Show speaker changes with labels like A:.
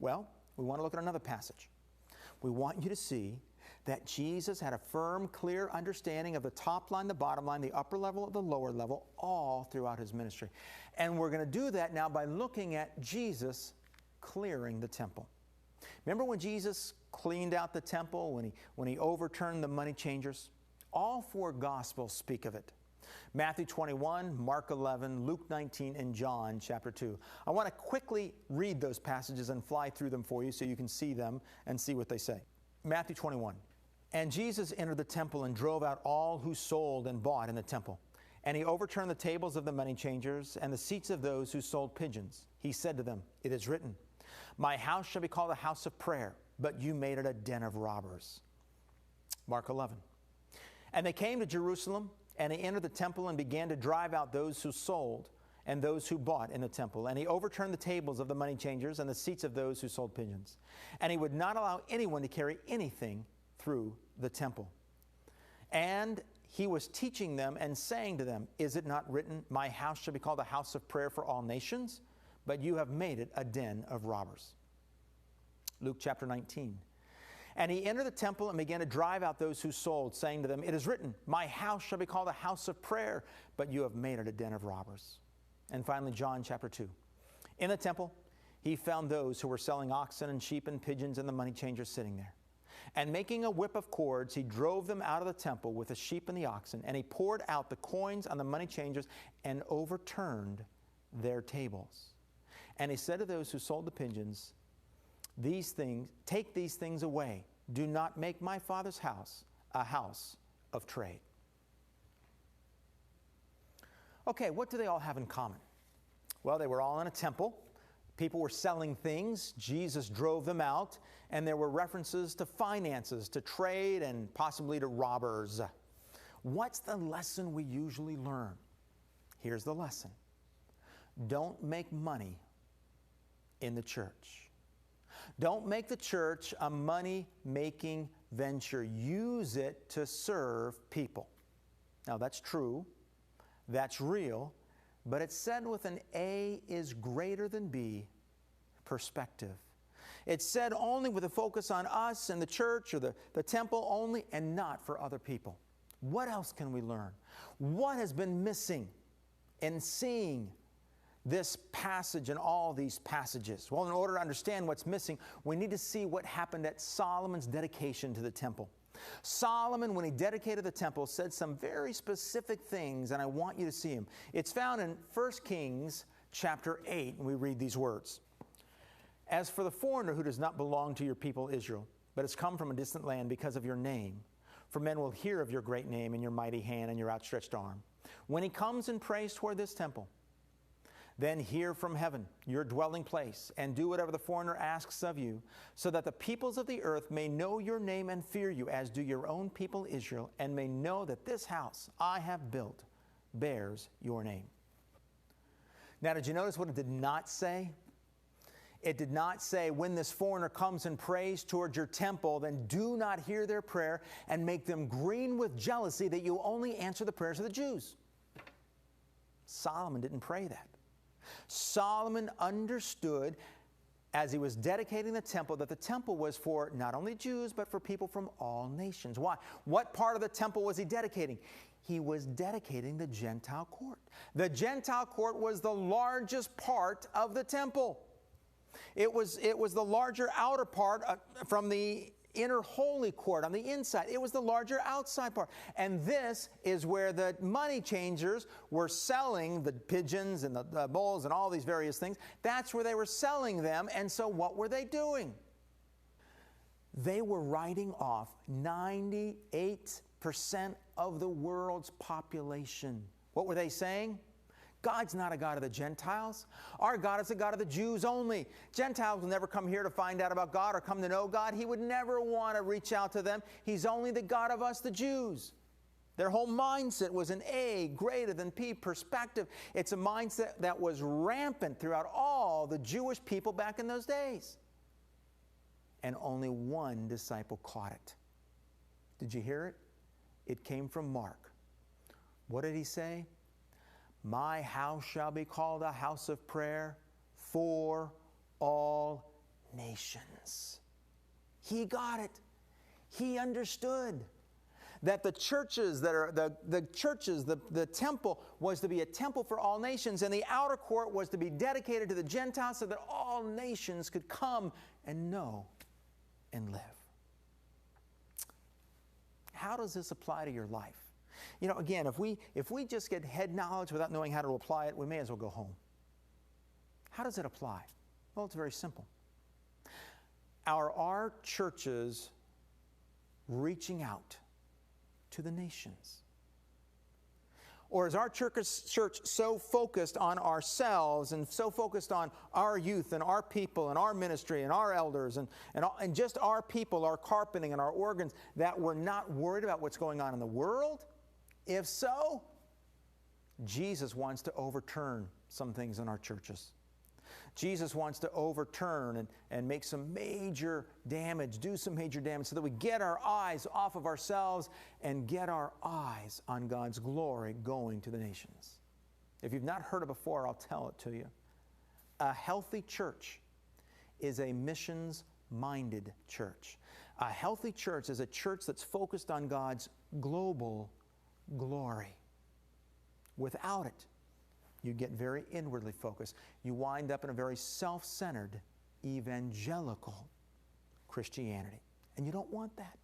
A: Well, we want to look at another passage. We want you to see that Jesus had a firm, clear understanding of the top line, the bottom line, the upper level, the lower level, all throughout his ministry. And we're going to do that now by looking at Jesus clearing the temple. Remember when Jesus cleaned out the temple, when he overturned the money changers? All four Gospels speak of it. Matthew 21, Mark 11, Luke 19, and John chapter 2. I want to quickly read those passages and fly through them for you so you can see them and see what they say. Matthew 21. And Jesus entered the temple and drove out all who sold and bought in the temple. And he overturned the tables of the money changers and the seats of those who sold pigeons. He said to them, "It is written, my house shall be called a house of prayer, but you made it a den of robbers." Mark 11. And they came to Jerusalem, and he entered the temple and began to drive out those who sold and those who bought in the temple. And he overturned the tables of the money changers and the seats of those who sold pigeons. And he would not allow anyone to carry anything through the temple. And he was teaching them and saying to them, "Is it not written, my house shall be called a house of prayer for all nations? But you have made it a den of robbers." Luke chapter 19. And he entered the temple and began to drive out those who sold, saying to them, "It is written, my house shall be called a house of prayer, but you have made it a den of robbers." And finally, John chapter 2. In the temple, he found those who were selling oxen and sheep and pigeons and the money changers sitting there. And making a whip of cords, he drove them out of the temple with the sheep and the oxen, and he poured out the coins on the money changers and overturned their tables. And he said to those who sold the pigeons, "Take these things away. Do not make my Father's house a house of trade." Okay, what do they all have in common? Well, they were all in a temple. People were selling things. Jesus drove them out. And there were references to finances, to trade, and possibly to robbers. What's the lesson we usually learn? Here's the lesson. Don't make money in the church. Don't make the church a money-making venture. Use it to serve people. Now, that's true. That's real. But it's said with an A is greater than B perspective. It's said only with a focus on us and the church or the temple only, and not for other people. What else can we learn? What has been missing in seeing this passage and all these passages? Well, in order to understand what's missing, we need to see what happened at Solomon's dedication to the temple. Solomon, when he dedicated the temple, said some very specific things, and I want you to see them. It's found in 1 Kings chapter 8, and we read these words. "As for the foreigner who does not belong to your people Israel, but has come from a distant land because of your name, for men will hear of your great name and your mighty hand and your outstretched arm, when he comes and prays toward this temple, then hear from heaven, your dwelling place, and do whatever the foreigner asks of you, so that the peoples of the earth may know your name and fear you, as do your own people Israel, and may know that this house I have built bears your name." Now, did you notice what it did not say? It did not say, when this foreigner comes and prays toward your temple, then do not hear their prayer and make them green with jealousy that you only answer the prayers of the Jews. Solomon didn't pray that. Solomon understood as he was dedicating the temple that the temple was for not only Jews, but for people from all nations. Why? What part of the temple was he dedicating? He was dedicating the Gentile court. The Gentile court was the largest part of the temple. It was the larger outer part from the inner holy court on the inside. It was the larger outside part. And this is where the money changers were selling the pigeons and the bulls and all these various things. That's where they were selling them. And so what were they doing? They were writing off 98% of the world's population. What were they saying? God's not a God of the Gentiles. Our God is a God of the Jews only. Gentiles will never come here to find out about God or come to know God. He would never want to reach out to them. He's only the God of us, the Jews. Their whole mindset was an A greater than P perspective. It's a mindset that was rampant throughout all the Jewish people back in those days. And only one disciple caught it. Did you hear it? It came from Mark. What did he say? My house shall be called a house of prayer for all nations. nations. He got it. He understood that the churches that are the temple was to be a temple for all nations, and the outer court was to be dedicated to the Gentiles so that all nations could come and know and live. How does this apply to your life? You know, again, if we just get head knowledge without knowing how to apply it, we may as well go home. How does it apply? Well, it's very simple. Are our churches reaching out to the nations? Or is our church so focused on ourselves and so focused on our youth and our people and our ministry and our elders and just our people, our carpeting and our organs, that we're not worried about what's going on in the world? If so, Jesus wants to overturn some things in our churches. Jesus wants to overturn and make some major damage, do some major damage, so that we get our eyes off of ourselves and get our eyes on God's glory going to the nations. If you've not heard it before, I'll tell it to you. A healthy church is a missions-minded church. A healthy church is a church that's focused on God's global glory. Without it, you get very inwardly focused. You wind up in a very self-centered, evangelical Christianity. And you don't want that.